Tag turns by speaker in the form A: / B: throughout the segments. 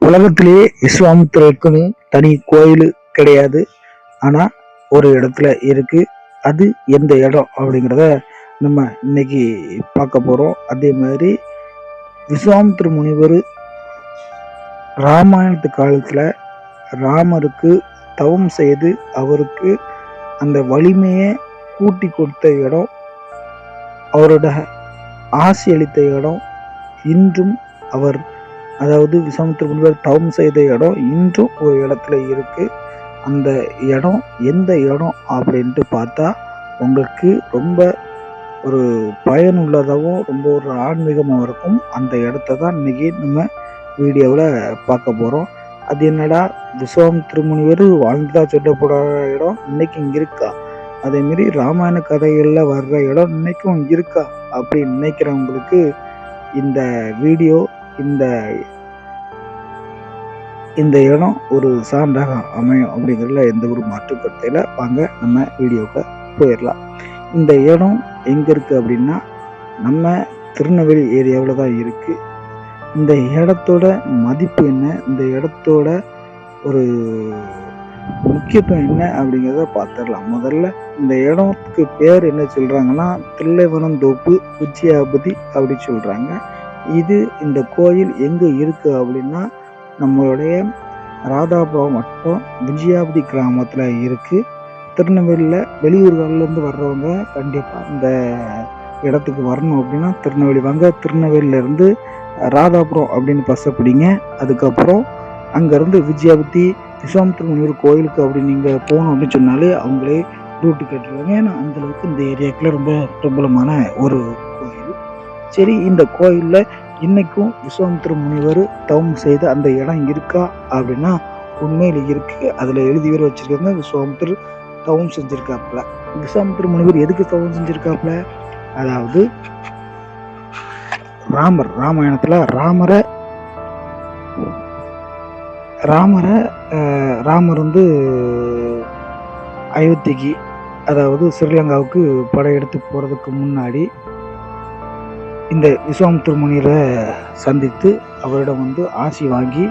A: உலகத்திலேயே விஸ்வாமித்திரருக்குன்னு தனி கோயில் கிடையாது. ஆனா ஒரு இடத்துல இருக்கு. அது எந்த இடம் அப்படிங்கிறத நம்ம இன்னைக்கு பார்க்க போறோம். அதே மாதிரி விஸ்வாமித்திர முனிவர் ராமாயணத்து காலத்துல ராமருக்கு தவம் செய்து அவருக்கு அந்த வலிமையை கூட்டி கொடுத்த இடம், அவரோட ஆசி அளித்த இடம், இன்றும் அவர் அதாவது விஸ்வாமித்திர முனிவர் தவம் செய்த இடம் இன்றும் ஒரு இடத்துல இருக்கு. அந்த இடம் எந்த இடம் அப்படின்ட்டு பார்த்தா உங்களுக்கு ரொம்ப ஒரு பயனுள்ளதாகவும் ரொம்ப ஒரு ஆன்மீகமாக இருக்கும். அந்த இடத்த தான் இன்னைக்கு நம்ம வீடியோவில் பார்க்க போகிறோம். அது என்னடா விஸ்வாமித்திர முனிவர் வாழ்ந்ததா சொல்லப்படாத இடம் இன்னைக்கு இங்கே இருக்கா, அதேமாரி ராமாயண கதைகளில் வர்ற இடம் இன்னைக்கும் இருக்கா அப்படின்னு நினைக்கிறவங்களுக்கு இந்த வீடியோ இந்த இடம் ஒரு சான்றாக அமையும் அப்படிங்கிறதுல எந்த ஒரு மாற்று கருத்தையில வாங்க நம்ம வீடியோவுக்கு போயிடலாம். இந்த இடம் எங்க இருக்கு அப்படின்னா நம்ம திருநெல்வேலி ஏரியாவில் தான் இருக்கு. இந்த இடத்தோட மதிப்பு என்ன, இந்த இடத்தோட ஒரு முக்கியத்துவம் என்ன அப்படிங்கிறத பார்த்துடலாம். முதல்ல இந்த இடத்துக்கு பேர் என்ன சொல்றாங்கன்னா தில்லைவனந்தோப்பு விஜயாபதி அப்படி சொல்றாங்க. இது இந்த கோயில் எங்க இருக்கு அப்படின்னா நம்மளுடைய ராதாபுரம் வட்டம் விஜயாபதி கிராமத்தில் இருக்குது. திருநெல்வேலியில் வெளியூர்கள்லேருந்து வர்றவங்க கண்டிப்பாக இந்த இடத்துக்கு வரணும் அப்படின்னா திருநெல்வேலி வாங்க. திருநெல்வேலியிலேருந்து ராதாபுரம் அப்படின்னு பஸ்ஸை பிடிங்க. அதுக்கப்புறம் அங்கேருந்து விஜயாபதி விஸ்வாமித்திர முனிவர் கோயிலுக்கு அப்படி நீங்கள் போகணும் அப்படின்னு சொன்னாலே அவங்களே ரூட்டு கேட்டுருவாங்க. ஏன்னா அந்தளவுக்கு இந்த ஏரியாக்குள்ள ரொம்ப பிரபலமான ஒரு கோயில். சரி, இந்த கோயிலில் இன்னைக்கும் விஸ்வாமித்திர முனிவர் தவம் செய்த அந்த இடம் இருக்கா அப்படின்னா உண்மையில இருக்கு. அதுல எழுதி வேற வச்சிருக்காங்க விஸ்வாமித்திர தவம் செஞ்சிருக்காப்புல. விஸ்வாமித்திர முனிவர் எதுக்கு தவம் செஞ்சிருக்காப்புல, அதாவது ராமாயணத்துல ராமர் வந்து அயோத்திக்கு அதாவது ஸ்ரீலங்காவுக்கு படையெடுத்து போறதுக்கு முன்னாடி இந்த விஸ்வாமித்திர முனிவரை சந்தித்து அவரிடம் வந்து ஆசி வாங்கி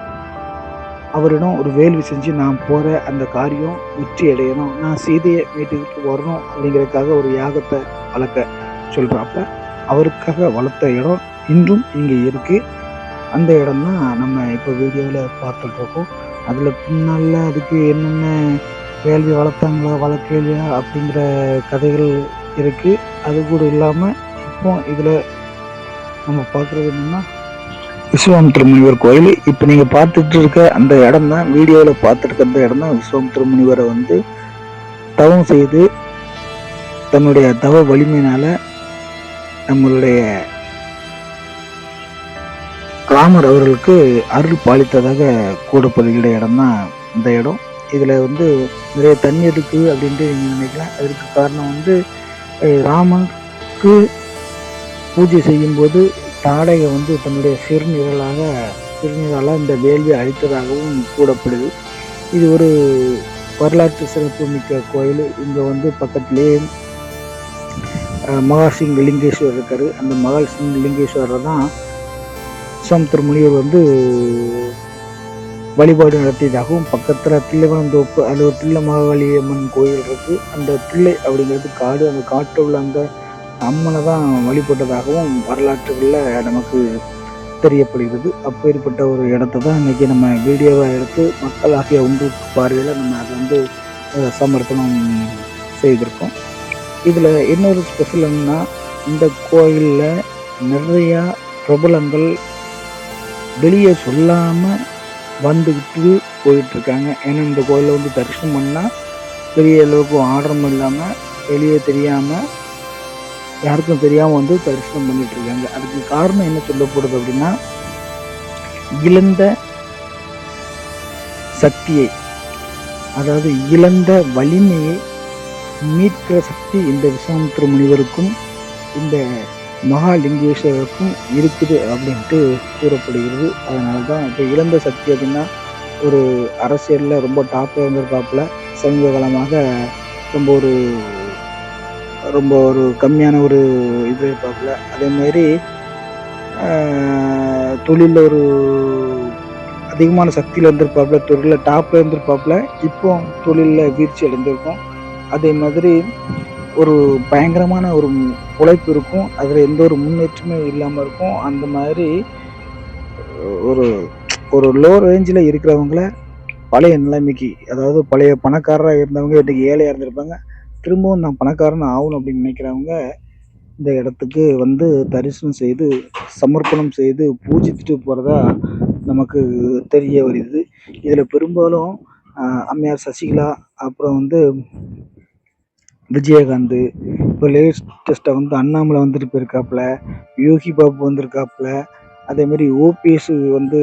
A: அவரிடம் ஒரு வேள்வி செஞ்சு நான் போகிற அந்த காரியம் வெற்றி அடையணும், நான் சீதையை வீட்டுக்கு வரணும் அப்படிங்கிறதுக்காக ஒரு யாகத்தை வளர்க்க சொல்கிறாப்ப அவருக்காக வளர்த்த இடம் இன்றும் இங்கே இருக்குது. அந்த இடம் தான் நம்ம இப்போ வீடியோவில் பார்த்துட்ருக்கோம். அதில் பின்னால் அதுக்கு என்னென்ன வேள்வி வளர்த்தாங்களா வளர்க்கலையா அப்படிங்கிற கதைகள் இருக்குது. அது கூட இல்லாமல் இப்போ இதில் நம்ம பார்க்குறது என்னன்னா விஸ்வாமித்திர முனிவர் கோயில். இப்போ நீங்கள் பார்த்துட்டு இருக்க அந்த இடம் தான், வீடியோவில் பார்த்துருக்க அந்த இடம் தான் விஸ்வாமித்திர முனிவரை வந்து தவம் செய்து தன்னுடைய தவ வலிமையினால நம்மளுடைய ராமர் அவர்களுக்கு அருள் பாலித்ததாக கூடப்படுகிற இடம் தான் இந்த இடம். இதில் வந்து நிறைய தண்ணி இருக்குது அப்படின்ட்டு நீங்கள் நினைக்கலாம். அதற்கு காரணம் வந்து ராமனுக்கு பூஜை செய்யும்போது தாடகை வந்து தன்னுடைய சிறுநீரால் இந்த வேள்வி அழித்ததாகவும் கூறப்படுது. இது ஒரு வரலாற்று சிறப்பு மிக்க கோயில். இங்கே வந்து பக்கத்திலேயே மகாசிங் லிங்கேஸ்வரர் இருக்காரு. அந்த மகாசிங் லிங்கேஸ்வரர் தான் விஸ்வாமித்திர முனிவர் வந்து வழிபாடு நடத்தியதாகவும், பக்கத்தில் தில்லைவனந்தோப்பு அதில் ஒரு தில்லை மகாகாளி அம்மன் கோயில் இருக்குது. அந்த தில்லை அப்படிங்கிறது காடு, அந்த காட்டில் உள்ள அந்த அம்மனை தான் வழிபட்டதாகவும் வரலாற்றுகளில் நமக்கு தெரியப்படுகிறது. அப்பேற்பட்ட ஒரு இடத்த தான் இன்றைக்கி நம்ம வீடியோவை எடுத்து மக்களாகிய உங்களுக்கு பார்வையில் நம்ம அதை வந்து சமர்ப்பணம் செய்திருக்கோம். இதில் இன்னொரு ஸ்பெஷல் என்னன்னா இந்த கோயிலில் நிறையா பிரபலங்கள் வெளியே சொல்லாமல் வந்துக்கிட்டு போயிட்டுருக்காங்க. ஏன்னா இந்த கோயிலில் வந்து தரிசனம் பண்ணால் பெரிய அளவுக்கு ஆர்டரும் இல்லாமல் வெளியே தெரியாமல் யாருக்கும் தெரியாமல் வந்து தரிசனம் பண்ணிட்டு இருக்காங்க. அதுக்கு காரணம் என்ன சொல்லப்படுது அப்படின்னா இழந்த சக்தியை, அதாவது இழந்த வலிமையை மீட்கிற சக்தி இந்த விஸ்வாமித்திர முனிவருக்கும் இந்த மகாலிங்கேஸ்வரருக்கும் இருக்குது அப்படின்ட்டு கூறப்படுகிறது. அதனால தான் இப்போ இழந்த சக்தி அப்படின்னா ஒரு அரசியலில் ரொம்ப டாப்பில் இருந்திருக்காப்புல, சமீப காலமாக ரொம்ப ஒரு கம்மியான ஒரு இது பார்க்கல. அதே மாதிரி தொழிலில் ஒரு அதிகமான சக்தியில் இருந்திருப்பாப்புல, தொழிலில் டாப்பில் இருந்திருப்பாப்புல. இப்போ தொழிலில் வீழ்ச்சி அடைந்திருக்கும். அதே மாதிரி ஒரு பயங்கரமான ஒரு உழைப்பு இருக்கும். அதில் எந்த ஒரு முன்னேற்றமே இல்லாமல் இருக்கும். அந்த மாதிரி ஒரு ஒரு லோ ரேஞ்சில் இருக்கிறவங்கள பழைய நிலைமைக்கு, அதாவது பழைய பணக்காரராக இருந்தவங்க இன்றைக்கி ஏழையாக இருந்திருப்பாங்க. திரும்பவும் நான் பணக்காரன் ஆகணும் அப்படின்னு நினைக்கிறவங்க இந்த இடத்துக்கு வந்து தரிசனம் செய்து, சமர்ப்பணம் செய்து பூஜித்துட்டு போகிறதா நமக்கு தெரிய வருது. இதில் பெரும்பாலும் அம்மையார் சசிகலா, அப்புறம் வந்து விஜயகாந்த், இப்போ லேட்டஸ்ட்டாக வந்து அண்ணாமலை வந்துட்டு போயிருக்காப்புல, யோகி பாபு வந்திருக்காப்புல, அதேமாரி ஓபிஎஸ் வந்து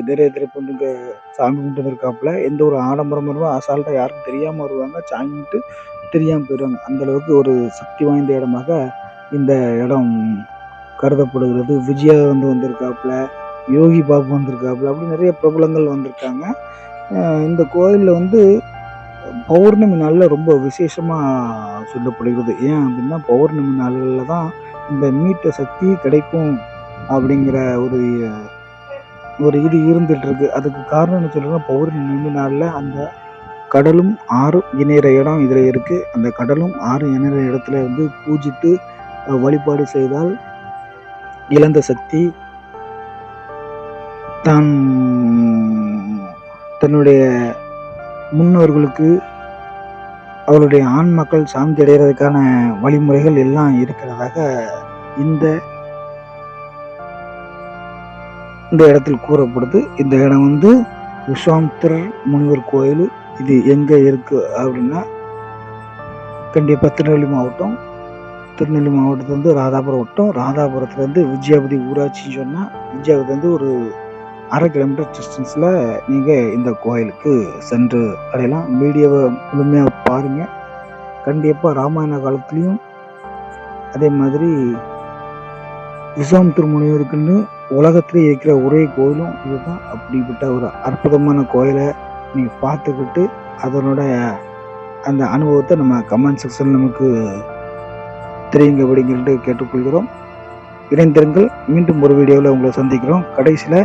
A: நிறைய தரப்பு வந்து இங்கே சாமி கும்பிட்டு வந்திருக்காப்புல. எந்த ஒரு ஆடம்பரமும் அசால்ட்டாக யாருக்கும் தெரியாமல் வருவாங்க, சாமி கும்பிட்டு தெரியாமல் போயிடுவாங்க. அந்தளவுக்கு ஒரு சக்தி வாய்ந்த இடமாக இந்த இடம் கருதப்படுகிறது. விஜயா வந்து வந்திருக்காப்புல, யோகி பாபு வந்திருக்காப்புல, அப்படி நிறைய பிரபலங்கள் வந்திருக்காங்க. இந்த கோயிலில் வந்து பௌர்ணமி நாளில் ரொம்ப விசேஷமாக சொல்லப்படுகிறது. ஏன் அப்படின்னா பௌர்ணமி நாள்களில் தான் இந்த மீட்ட சக்தி கிடைக்கும் அப்படிங்கிற ஒரு இது இருந்துகிட்ருக்கு. அதுக்கு காரணம் என்ன சொல்கிறேன்னா, பௌர்ணமி நாளில் அந்த கடலும் ஆறும் இணைகிற இடம் இதில் இருக்குது. அந்த கடலும் ஆறும் இணைகிற இடத்துல வந்து பூஜித்து வழிபாடு செய்தால் இழந்த சக்தி தன்னுடைய முன்னோர்களுக்கு அவருடைய ஆண் மக்கள் சாந்தி அடைகிறதுக்கான வழிமுறைகள் எல்லாம் இருக்கிறதாக இந்த இடத்தில் கூறப்படுது. இந்த இடம் வந்து விஸ்வாமித்திரர் முனிவர் கோயில். இது எங்கே இருக்குது அப்படின்னா கண்டிப்பாக திருநெல்வேலி மாவட்டம். திருநெல்வேலி மாவட்டத்துலேருந்து ராதாபுரம் வட்டம். ராதாபுரத்துலேருந்து விஜயாபதி ஊராட்சின்னு சொன்னால் விஜயாபதிலேருந்து ஒரு 1/2 கிலோமீட்டர் டிஸ்டன்ஸில் நீங்கள் இந்த கோயிலுக்கு சென்று அடையலாம். வீடியோவை முழுமையாக பாருங்கள். கண்டிப்பாக ராமாயண காலத்துலேயும் அதே மாதிரி விஸ்வாமித்திர முனிவருக்குன்னு உலகத்திலே இருக்கிற ஒரே கோயிலும் இதுதான். அப்படிப்பட்ட ஒரு அற்புதமான கோயிலை நீங்கள் பார்த்துக்கிட்டு அதனோட அந்த அனுபவத்தை நம்ம கமெண்ட் செக்ஷனில் நமக்கு தெரியுங்க அப்படிங்கிறது கேட்டுக்கொள்கிறோம். இணைந்திருங்கள். மீண்டும் ஒரு வீடியோவில் உங்களை சந்திக்கிறோம். கடைசியில்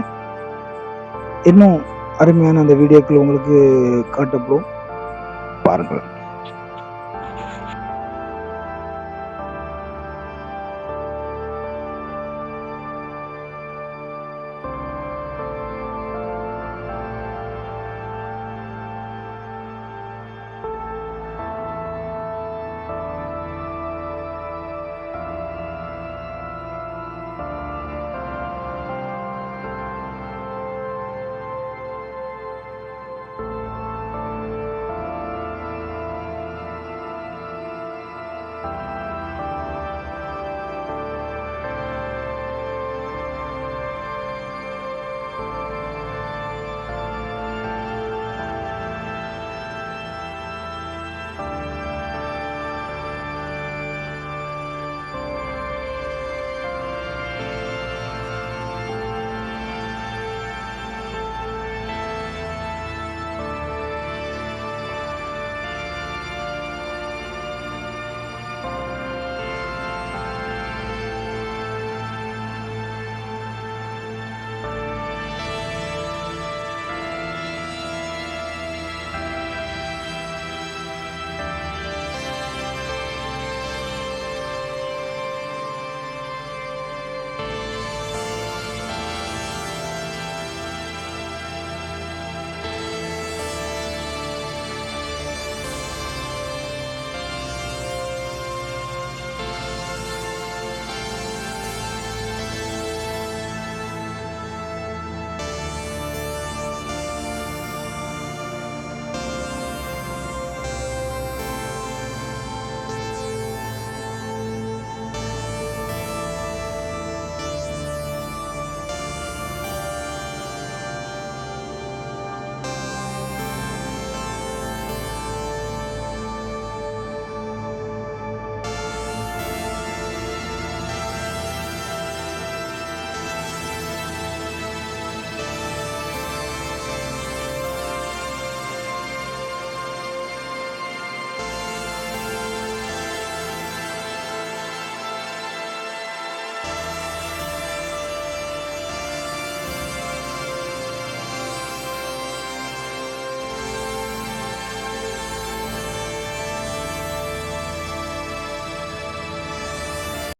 A: இன்னும் அருமையான அந்த வீடியோக்கள் உங்களுக்கு காட்டப்படும், பாருங்கள்.